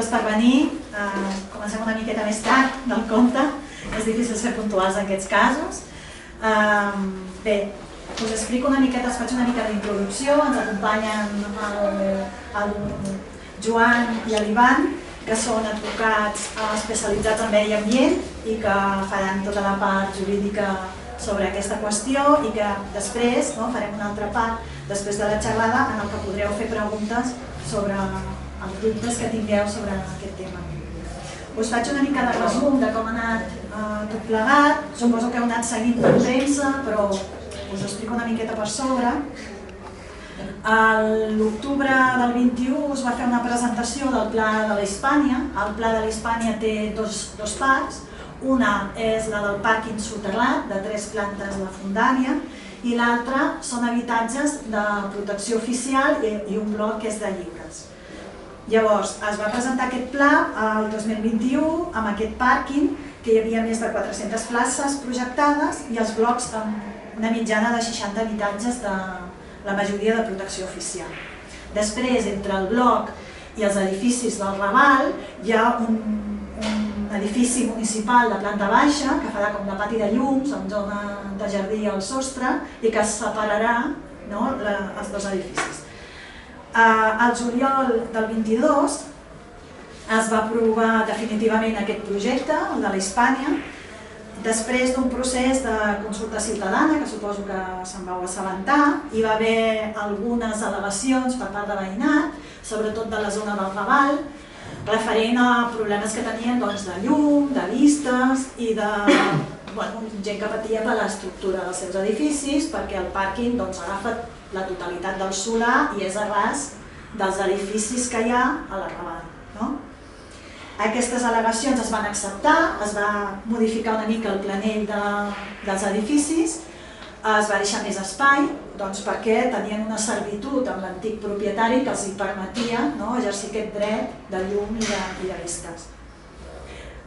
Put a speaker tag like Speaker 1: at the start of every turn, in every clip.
Speaker 1: gràcies per venir. Comencem una miqueta més tard del compte, és difícil ser puntuals en aquests casos. Bé, us explico una miqueta, us faig una mica d'introducció. Ens acompanyen el Joan i l'Ivan, que són advocats especialitzats en medi ambient i que faran tota la part jurídica sobre aquesta qüestió i que després farem una altra part, després de la xerrada, en el que podreu fer preguntes sobre els dubtes que tingueu sobre aquest tema. Us faig una mica de resum de com ha anat tot plegat. Suposo que heu anat seguint per premsa, però us explico una miqueta per sobre. L'octubre del 21 us va fer una presentació del Pla de la Hispània. El Pla de la Hispània té dos parts. Una és la del pàrquing soterrat, de 3 plantes de fondària, i l'altra són habitatges de protecció oficial i un bloc que és de lliures. Llavors, es va presentar aquest pla el 2021 amb aquest pàrquing, que hi havia més de 400 places projectades i els blocs amb una mitjana de 60 habitatges de la majoria de protecció oficial. Després, entre el bloc i els edificis del Raval, hi ha un edifici municipal de planta baixa que farà com de pati de llums, amb zona de jardí al sostre, i que separarà els dos edificis. Al juliol del 22 es va aprovar definitivament aquest projecte, el de la Hispània, després d'un procés de consulta ciutadana, que suposo que se'n vau assabentar. Hi va haver algunes al·legacions per part de veïnat, sobretot de la zona del Raval, referent a problemes que tenien de llum, de vistes i de gent que patia per l'estructura dels seus edificis, perquè el pàrquing agafa la totalitat del solar i és a ras dels edificis que hi ha a la Raval. Aquestes al·legacions es van acceptar, es va modificar una mica el planell dels edificis, es va deixar més espai perquè tenien una servitud amb l'antic propietari que els permetia exercir aquest dret de llum i de vistes.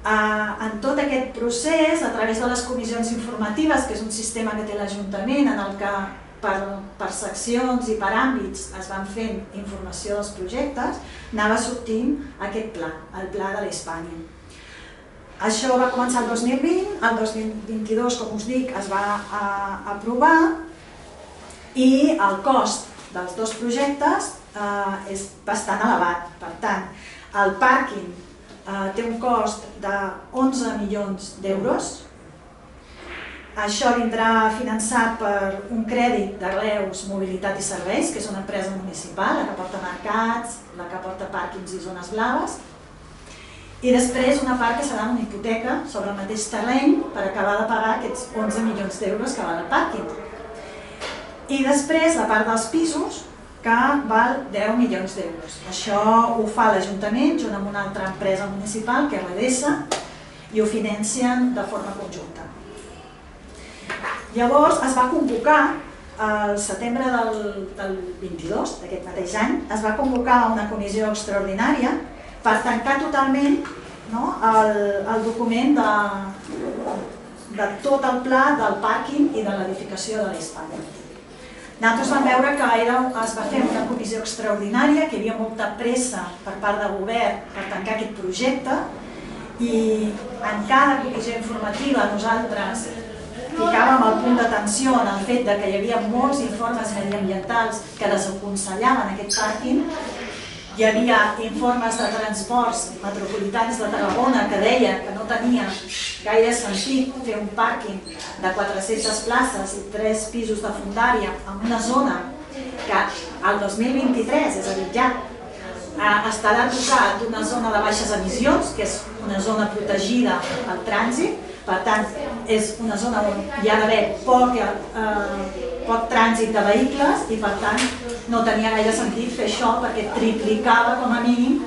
Speaker 1: En tot aquest procés, a través de les comissions informatives, que és un sistema que té l'Ajuntament en el que per seccions i per àmbits es van fent informació dels projectes, anava sortint aquest pla, el Pla de la Hispània. Això va començar el 2020, el 2022, com us dic, es va aprovar i el cost dels dos projectes és bastant elevat. Per tant, el pàrquing té un cost de 11 milions d'euros. Això vindrà finançat per un crèdit de Reus Mobilitat i Serveis, que és una empresa municipal, la que porta mercats, la que porta pàrquings i zones blaves, i després una part que serà una hipoteca sobre el mateix terreny per acabar de pagar aquests 11 milions d'euros que val el pàrquing. I després la part dels pisos, que val 10 milions d'euros. Això ho fa l'Ajuntament junt amb una altra empresa municipal, que és l'EDESA, i ho financen de forma conjunta. Llavors es va convocar, al setembre del 22, d'aquest mateix any, es va convocar una comissió extraordinària per tancar totalment el document de tot el pla del pàrquing i de l'edificació de la Hispània. Nosaltres vam veure que es va fer una comissió extraordinària, que hi havia molta pressa per part del govern per tancar aquest projecte, i en cada comissió informativa nosaltres ficàvem el punt d'atenció en el fet que hi havia molts informes mediambientals que desaconsellaven aquest pàrquing. Hi havia informes de transports metropolitans de Tarragona que deien que no tenia gaire sentit fer un pàrquing de 400 places i 3 pisos de fondària en una zona que al 2023, és a dir, ja estarà dotat d'una zona de baixes emissions, que és una zona protegida al trànsit. Per tant, és una zona on hi ha d'haver poc trànsit de vehicles i, per tant, no tenia gaire sentit fer això perquè triplicava, com a mínim,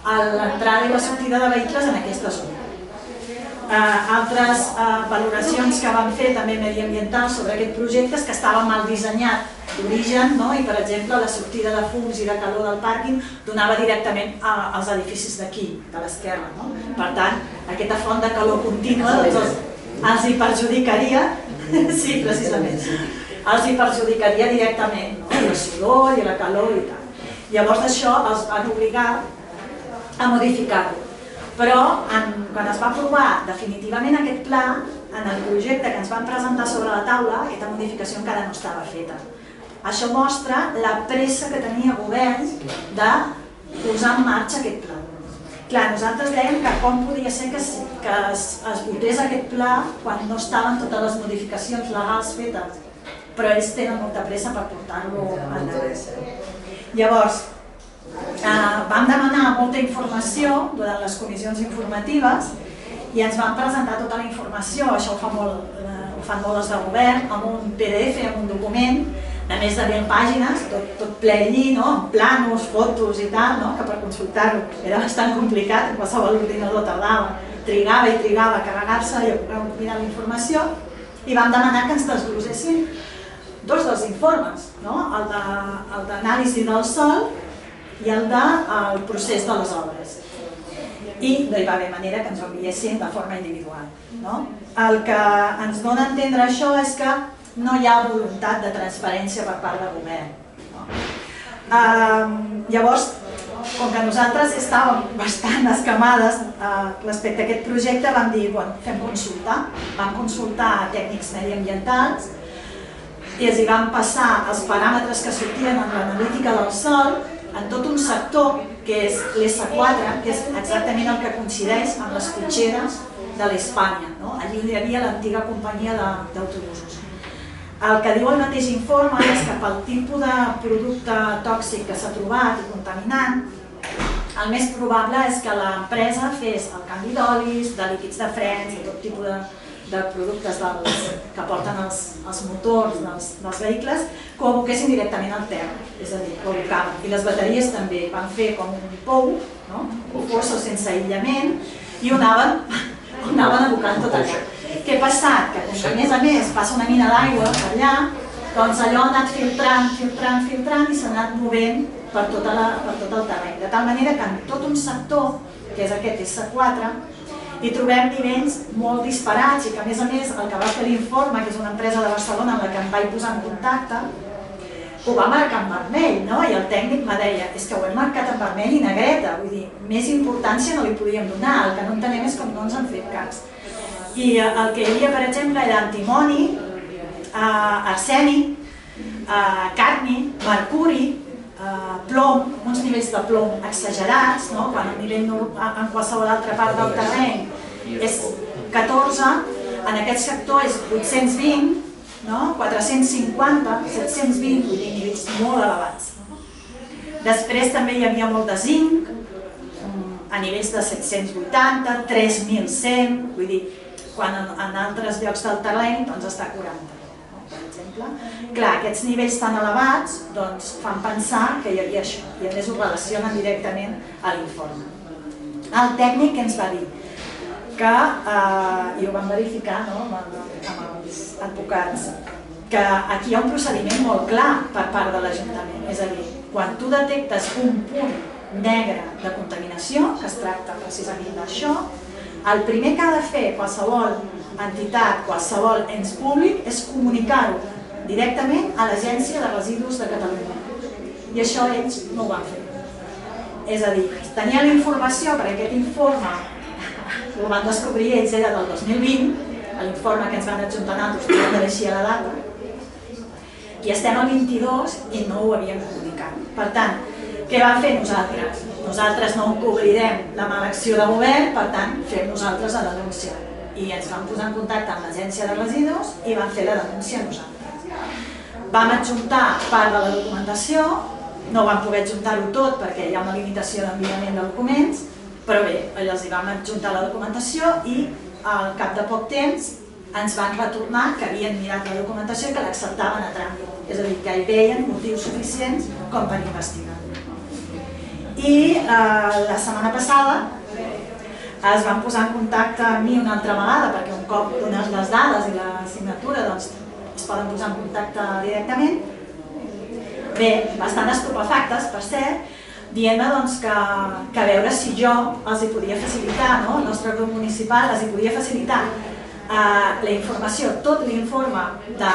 Speaker 1: l'entrada i la sortida de vehicles en aquesta zona. Altres valoracions que vam fer també mediambientals sobre aquest projecte és que estava mal dissenyat d'origen i, per exemple, la sortida de fums i de calor del pàrquing donava directament als edificis d'aquí, de l'esquerra. Per tant, aquesta font de calor contínua els hi perjudicaria, sí, precisament, els hi perjudicaria directament, el soroll i la calor i tal. Llavors això els van obligar a modificar-ho. Però quan es va aprovar definitivament aquest pla, en el projecte que ens van presentar sobre la taula, aquesta modificació encara no estava feta. Això mostra la pressa que tenia el govern de posar en marxa aquest pla. Clar, nosaltres dèiem que com podia ser que es votés aquest pla quan no estaven totes les modificacions legals fetes, però ells tenen molta pressa per portar-lo endavant. Llavors, vam demanar molta informació durant les comissions informatives i ens van presentar tota la informació, això ho fan molt els del govern, amb un PDF, amb un document de més de 10 pàgines, tot ple allí, amb plànols, fotos i tal, que per consultar-ho era bastant complicat, qualsevol ordinador tardava, trigava i trigava a carregar-se i a mirar la informació, i vam demanar que ens desglossessin dos dels informes, el d'anàlisi del sòl i el del procés de les obres. I no hi va haver manera que ens ho enviessin de forma individual. El que ens dona a entendre això és que no hi ha voluntat de transparència per part del govern. Llavors, com que nosaltres estàvem bastant escamades respecte a aquest projecte, vam dir, fem consulta. Vam consultar tècnics mediambientals i els hi vam passar els paràmetres que sortien en l'analítica del sòl en tot un sector que és l'S4, que és exactament el que coincideix amb les cotxeres de l'Espanya. Allí hi havia l'antiga companyia d'autobusos. El que diu el mateix informe és que pel tipus de producte tòxic que s'ha trobat i contaminant, el més probable és que l'empresa fes el canvi d'olis, de líquids de frens, de tot tipus de productes que porten els motors dels vehicles, que ho aboquessin directament al terra, és a dir, ho abocaven. I les bateries també van fer com un pou, un fosso sense aïllament, i ho anaven abocant tot allà. Què ha passat? Que a més passa una mina d'aigua per allà, doncs allò ha anat filtrant i s'ha anat movent per tot el terreny. De tal manera que en tot un sector, que és aquest S4, hi trobem nivells molt disparats i que a més el que va fer l'informe, que és una empresa de Barcelona amb la que em vaig posar en contacte, ho va marcar en vermell, i el tècnic me deia, és que ho hem marcat en vermell i negreta, vull dir, més importància no li podíem donar, el que no entenem és com no ens han fet cas. I el que hi havia, per exemple, era antimoni, arsènic, cadmi, mercuri, plom, uns nivells de plom exagerats, quan el nivell en qualsevol altra part del terreny és 14, en aquest sector és 820, 450, 720, vull dir, nivells molt elevats. Després també hi havia molt de zinc, a nivells de 780, 3.100, vull dir, quan en altres llocs del terreny està a 40. Per exemple. Clar, aquests nivells tan elevats fan pensar que hi havia això i a més ho relacionen directament a l'informe. El tècnic ens va dir que, i ho vam verificar amb els advocats, que aquí hi ha un procediment molt clar per part de l'Ajuntament, és a dir, quan tu detectes un punt negre de contaminació, que es tracta precisament d'això, el primer que ha de fer qualsevol entitat, qualsevol ens públic, és comunicar-ho directament a l'Agència de Residus de Catalunya. I això ells no ho van fer. És a dir, tenien la informació, perquè aquest informe, ho van descobrir ells, era del 2020, l'informe que ens van adjuntar nosaltres, que apareixia la data, i estem al 22 i no ho havíem comunicat. Per tant, què vam fer nosaltres? Nosaltres no oblidem la mala acció de govern, per tant, fem nosaltres la denúncia. I ens vam posar en contacte amb l'Agència de Residus i vam fer la denúncia nosaltres. Vam adjuntar part de la documentació, no vam poder adjuntar-ho tot perquè hi ha una limitació d'enviament de documents, però bé, els hi vam adjuntar la documentació i al cap de poc temps ens van retornar que havien mirat la documentació i que l'acceptaven a tràmit, és a dir, que hi veien motius suficients com per investigar. I la setmana passada es van posar en contacte amb mi una altra vegada, perquè un cop dones les dades i la signatura es poden posar en contacte directament. Bé, bastant estupefactes, per cert, dient-me que a veure si jo els hi podia facilitar, el nostre grup municipal els hi podia facilitar la informació, tot l'informe de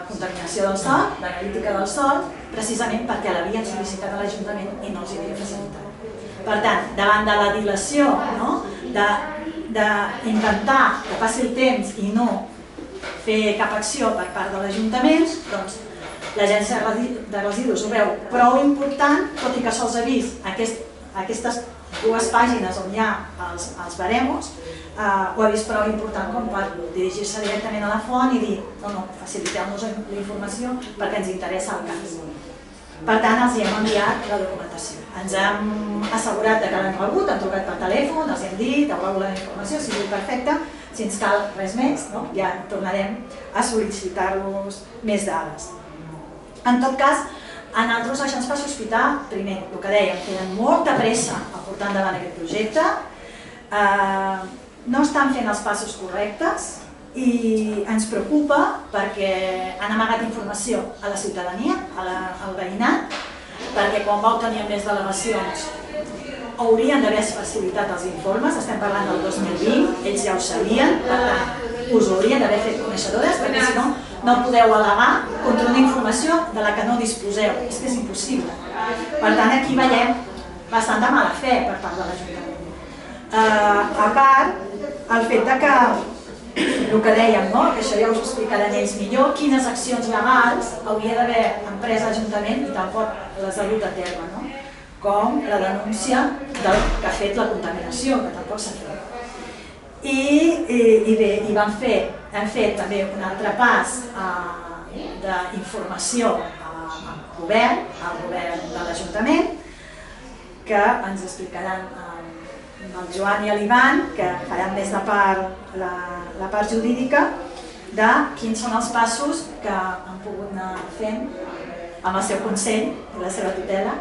Speaker 1: contaminació del sòl, d'analítica del sòl, precisament perquè l'havien sol·licitat a l'Ajuntament i no els hi havia facilitat. Per tant, davant de la dilació, d'intentar que passi el temps i no fer cap acció per part de l'Ajuntament, doncs l'Agència de Residus ho veu prou important, tot i que sols ha vist aquestes dues pàgines on hi ha els baremos, ho ha vist prou important com per dirigir-se directament a la font i dir no, faciliteu-nos la informació perquè ens interessa el cas. Per tant, els hem enviat la documentació. Ens hem assegurat que l'hem rebut, hem trucat per telèfon, els hem dit, haureu la informació, ha sigut perfecte, si ens cal res més, ja tornarem a sol·licitar-los més dades. En tot cas, a nosaltres això ens fa sospitar, primer, el que dèiem, tenen molta pressa a portar endavant aquest projecte, no estan fent els passos correctes i ens preocupa perquè han amagat informació a la ciutadania, al veïnat, perquè quan vau tenir més delegacions haurien d'haver facilitat els informes, estem parlant del 2020, ells ja ho sabien, per tant, us ho haurien d'haver fet coneixedores, perquè si no, no podeu al·legar contra una informació de la que no disposeu, és que és impossible. Per tant, aquí veiem bastant de mala fe per part de l'Ajuntament. A part, el fet que, el que dèiem, que això ja us ho explicaran ells millor, quines accions legals hauria d'haver emprès l'Ajuntament i tampoc les ha dut a terme, com la denúncia del que ha fet la contaminació, que tampoc s'ha fet. I bé, hem fet també un altre pas d'informació al govern de l'Ajuntament, que ens explicaran el Joan i l'Ivan, que faran més de part la part jurídica, de quins són els passos que han pogut anar fent amb el seu consell i la seva tutela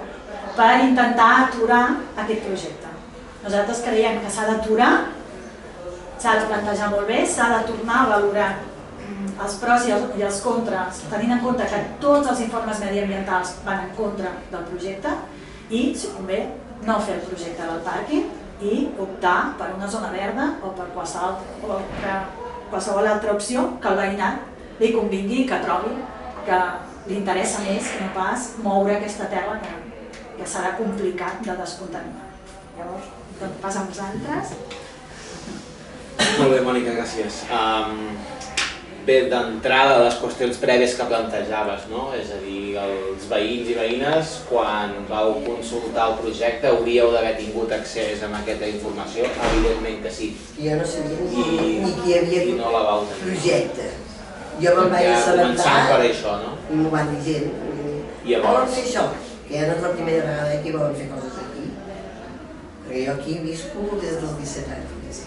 Speaker 1: per intentar aturar aquest projecte. Nosaltres creiem que s'ha d'aturar, s'ha de plantejar molt bé, s'ha de tornar a valorar els pros i els contres, tenint en compte que tots els informes mediambientals van en contra del projecte i, si convé, no fer el projecte del pàrquing i optar per una zona verda o per qualsevol altra opció que el veïnat li convingui i que trobi que li interessa més que no pas moure aquesta terra que serà complicat de descontaminar. Llavors, doncs passa a vosaltres.
Speaker 2: Molt bé, Mònica, gràcies. Bé, d'entrada, les qüestions prèvies que plantejaves, és a dir, els veïns i veïnes, quan vau consultar el projecte, hauríeu d'haver tingut accés a aquesta informació? Evidentment que sí.
Speaker 3: Jo no sabia ni que hi havia projecte. Jo me'n vaig assabentar
Speaker 2: començant per això, no?
Speaker 3: I m'ho van dir gent. Volen fer això, que ja no és la primera vegada que volen fer coses aquí. Perquè jo aquí visco des dels 17 anys.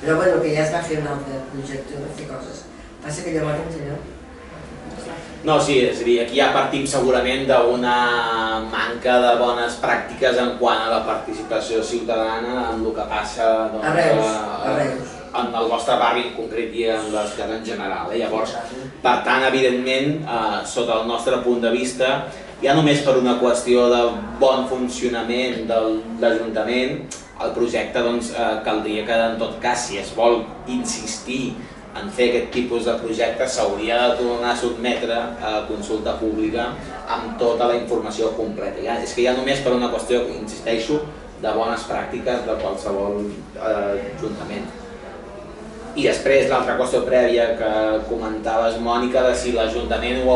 Speaker 3: Però bueno, que ja es va fer un altre projecte de fer coses. Passa que llavors allò...
Speaker 2: No, sí, és a dir, aquí ja partim segurament d'una manca de bones pràctiques en quant a la participació ciutadana en el que passa en el vostre barri en concret i en la ciutat en general. Llavors, per tant, evidentment, sota el nostre punt de vista, ja només per una qüestió de bon funcionament de l'Ajuntament, el projecte caldria que, en tot cas, si es vol insistir en fer aquest tipus de projecte, s'hauria de tornar a sotmetre a consulta pública amb tota la informació completa. És que ja només per una qüestió, insisteixo, de bones pràctiques de qualsevol ajuntament. I després l'altra qüestió prèvia que comentaves, Mònica, de si l'Ajuntament ho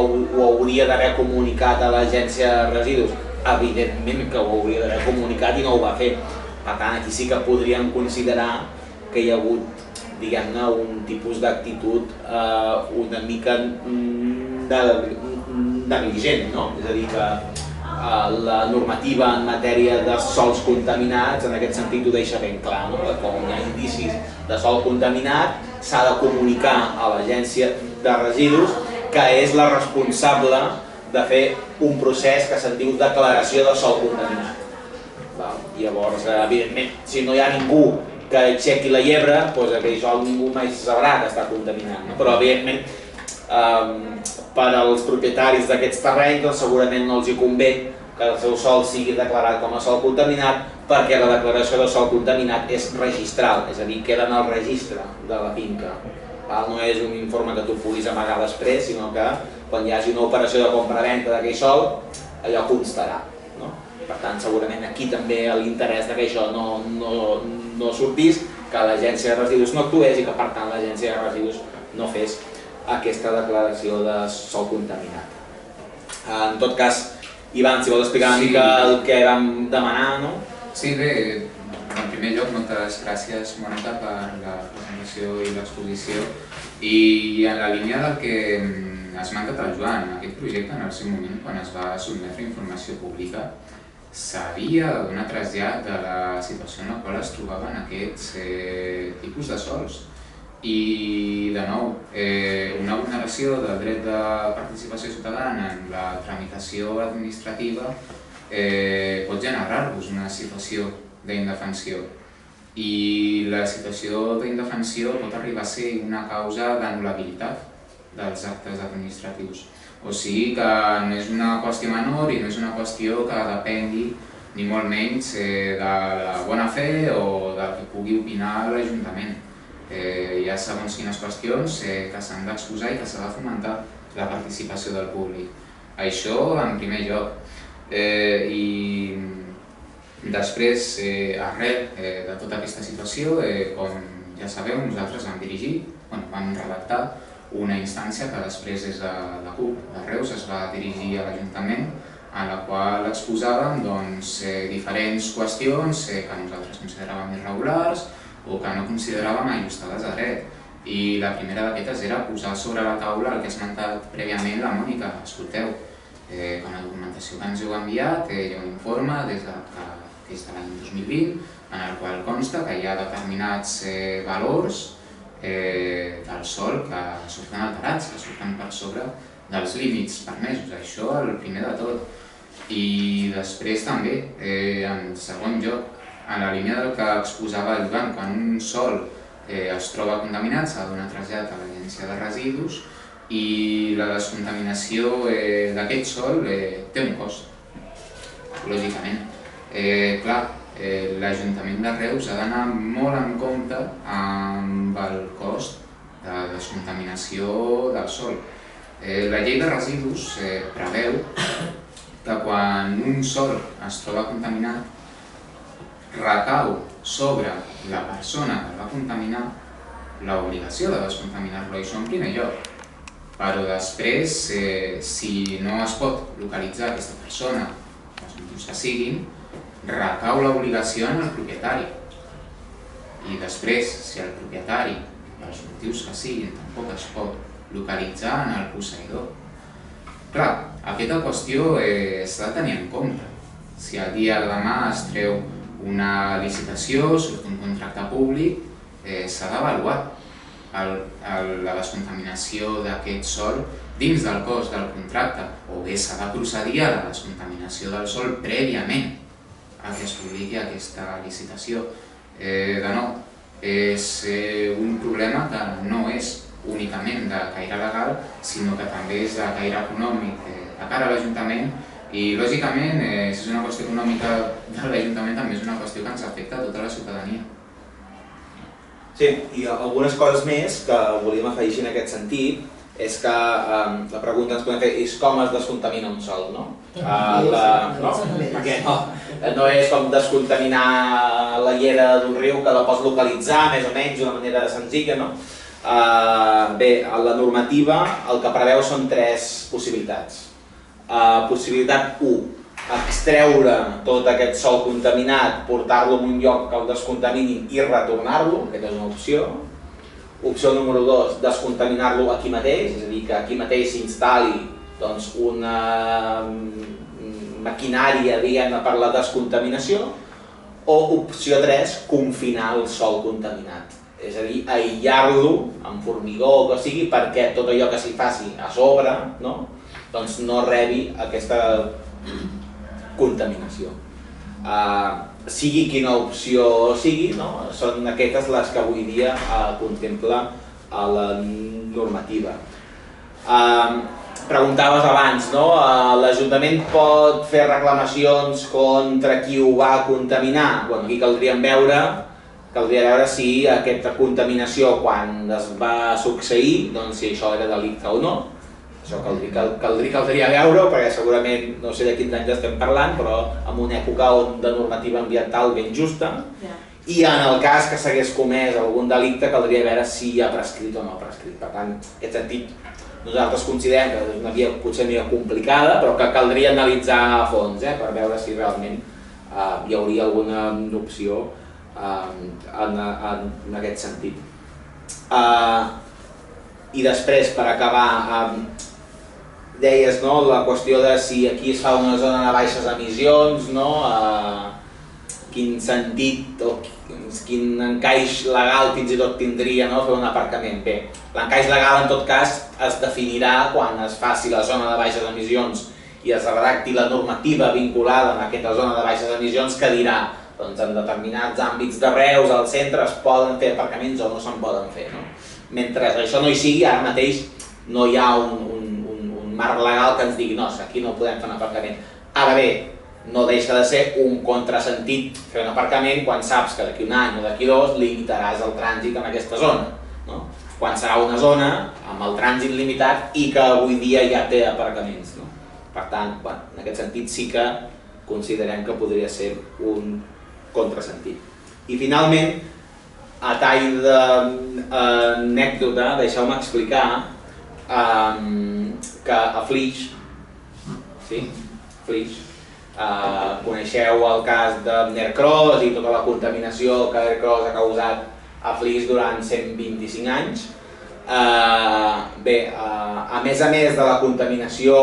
Speaker 2: hauria d'haver comunicat a l'Agència de Residus. Evidentment que ho hauria d'haver comunicat i no ho va fer. Per tant, aquí sí que podríem considerar que hi ha hagut, diguem-ne, un tipus d'actitud una mica negligent, no? És a dir, que la normativa en matèria de sòls contaminats en aquest sentit ho deixa ben clar, no? Quan hi ha indicis de sòl contaminat s'ha de comunicar a l'Agència de Residus, que és la responsable de fer un procés que se'n diu declaració de sòl contaminat. Llavors, evidentment, si no hi ha ningú que aixequi la llebre, doncs aquell sòl ningú mai sabrà que està contaminant. Però, evidentment, per als propietaris d'aquests terrenys segurament no els hi convé que el seu sòl sigui declarat com a sòl contaminat, perquè la declaració de sòl contaminat és registral, és a dir, queda en el registre de la finca. No és un informe que tu puguis amagar després, sinó que quan hi hagi una operació de compra-venta d'aquell sòl, allò constarà. Per tant, segurament aquí també l'interès que això no sortís, que l'agència de residus no actués i que per tant l'agència de residus no fes aquesta declaració de sòl contaminat. En tot cas, Ivan, si vols explicar una mica el que vam demanar, no?
Speaker 4: Sí, bé, en primer lloc, moltes gràcies, Mònica, per la presentació i l'exposició. I en la línia del que has mandat el Joan, aquest projecte en el seu moment, quan es va sotmetre informació pública, s'havia de donar trasllat de la situació en la qual es trobaven aquests tipus de sòls. I, de nou, una vulneració del dret de participació ciutadana en la tramitació administrativa pot generar-vos una situació d'indefensió. I la situació d'indefensió pot arribar a ser una causa d'anul·labilitat dels actes administratius. O sigui que no és una qüestió menor i no és una qüestió que depengui ni molt menys de la bona fe o del que pugui opinar l'Ajuntament. Hi ha segons quines qüestions que s'han d'exposar i que s'ha de fomentar la participació del públic. Això en primer lloc. I després, arrel de tota aquesta situació, com ja sabeu, nosaltres vam redactar una instància que després des de la CUP de Reus es va dirigir a l'Ajuntament, en la qual exposàvem diferents qüestions que nosaltres consideràvem irregulars o que no consideràvem ajustades a dret. I la primera d'aquestes era posar sobre la taula el que ha esmentat prèviament la Mònica. Escolteu, amb la documentació que ens heu enviat hi ha un informe des de l'any 2020 en el qual consta que hi ha determinats valors del sòl que surten alterats, que surten per sobre dels límits permesos. Això el primer de tot. I després també, en segon lloc, en la línia del que exposava el Joan, quan un sòl es troba contaminat s'ha de donar trasllat a l'agència de residus i la descontaminació d'aquest sòl té un cost, lògicament. Clar, l'Ajuntament de Reus ha d'anar molt en compte amb el cost de descontaminació del sòl. La llei de residus preveu que quan un sòl es troba contaminat recau sobre la persona que el va contaminar l'obligació de descontaminar-lo, això en primer lloc. Però després, si no es pot localitzar aquesta persona, els motius que siguin, recau l'obligació en el propietari. I després, si el propietari, pels motius que siguin, tampoc es pot localitzar en el posseïdor. Clar, aquesta qüestió s'ha de tenir en compte. Si el dia de demà es treu una licitació, surt un contracte públic, s'ha d'avaluar la descontaminació d'aquest sòl dins del cost del contracte, o bé s'ha de procedir a la descontaminació del sòl prèviament a que es publiqui aquesta licitació. De nou, és un problema que no és únicament de caire legal, sinó que també és de caire econòmic de cara a l'Ajuntament. I, lògicament, si és una qüestió econòmica de l'Ajuntament, també és una qüestió que ens afecta a tota la ciutadania.
Speaker 2: Sí, i algunes coses més que volíem afegir en aquest sentit és que la pregunta ens podem fer és com es descontamina un sòl, no? Perquè no és com descontaminar la llera d'un riu que la pots localitzar més o menys d'una manera senzilla, no? Bé, la normativa el que preveu són tres possibilitats. Possibilitat 1, extreure tot aquest sòl contaminat, portar-lo a un lloc que el descontaminin i retornar-lo, aquesta és una opció. Opció número 2, descontaminar-lo aquí mateix, és a dir, que aquí mateix s'instal·li una maquinària per la descontaminació. O opció 3, confinar el sòl contaminat, és a dir, aïllar-lo amb formigó o que sigui perquè tot allò que s'hi faci a sobre no rebi aquesta contaminació. Sigui quina opció sigui, són aquestes les que avui dia contempla la normativa. Preguntaves abans, l'Ajuntament pot fer reclamacions contra qui ho va contaminar? Aquí caldria veure si aquesta contaminació quan es va succeir, si això era delicte o no. Això caldria veure, perquè segurament no sé de quins anys estem parlant, però en una època de normativa ambiental ben justa, i en el cas que s'hagués comès algun delicte caldria veure si hi ha prescrit o no prescrit. Per tant, en aquest sentit, nosaltres considerem que és una via potser mica complicada, però que caldria analitzar a fons per veure si realment hi hauria alguna opció en aquest sentit. I després, per acabar, deies la qüestió de si aquí es fa una zona de baixes emissions, quin sentit o quin encaix legal fins i tot tindria fer un aparcament. Bé, l'encaix legal en tot cas es definirà quan es faci la zona de baixes emissions i es redacti la normativa vinculada a aquesta zona de baixes emissions que dirà en determinats àmbits de Reus, al centre, es poden fer aparcaments o no se'n poden fer. Mentre això no hi sigui, ara mateix no hi ha un marc legal que ens digui no, aquí no podem fer un aparcament. Ara bé, no deixa de ser un contrasentit fer un aparcament quan saps que d'aquí un any o d'aquí dos limitaràs el trànsit en aquesta zona. Quan serà una zona amb el trànsit limitat i que avui dia ja té aparcaments. Per tant, en aquest sentit sí que considerem que podria ser un contrasentit. I finalment, a tall d'anècdota, deixeu-me explicar que a Flix, coneixeu el cas de Nercross i tota la contaminació que Nercross ha causat a Flix durant 125 anys. Bé, a més de la contaminació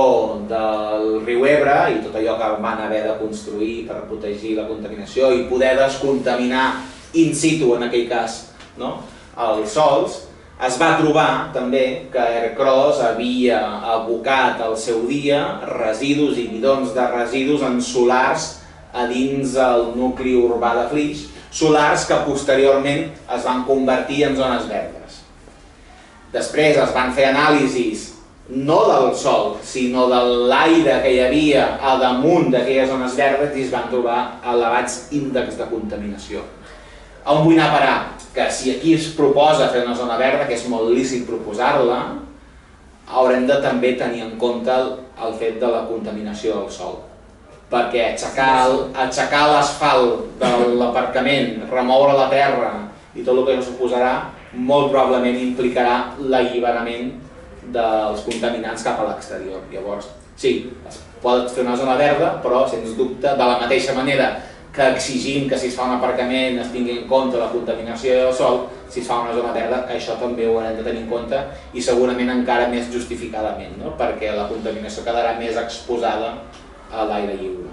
Speaker 2: del riu Ebre i tot allò que van haver de construir per protegir la contaminació i poder descontaminar in situ, en aquell cas, els sòls, es va trobar també que Nercross havia abocat al seu dia residus i bidons de residus en solars a dins el nucli urbà de Flix, solars que posteriorment es van convertir en zones verdes. Després es van fer anàlisis no del sol, sinó de l'aire que hi havia a damunt d'aquelles zones verdes i es van trobar elevats índexs de contaminació. On vull anar a parar? Que si aquí es proposa fer una zona verda, que és molt lícit proposar-la, haurem de també tenir en compte el fet de la contaminació del sol. Perquè aixecar l'asfalt de l'aparcament, remoure la terra i tot el que això suposarà, molt probablement implicarà l'alliberament dels contaminants cap a l'exterior. Llavors, sí, es pot fer una zona verda, però, sens dubte, de la mateixa manera que exigim que si es fa un aparcament es tingui en compte la contaminació del sol, si es fa una zona verda, això també ho haurem de tenir en compte i segurament encara més justificadament, perquè la contaminació quedarà més exposada a l'aire lliure.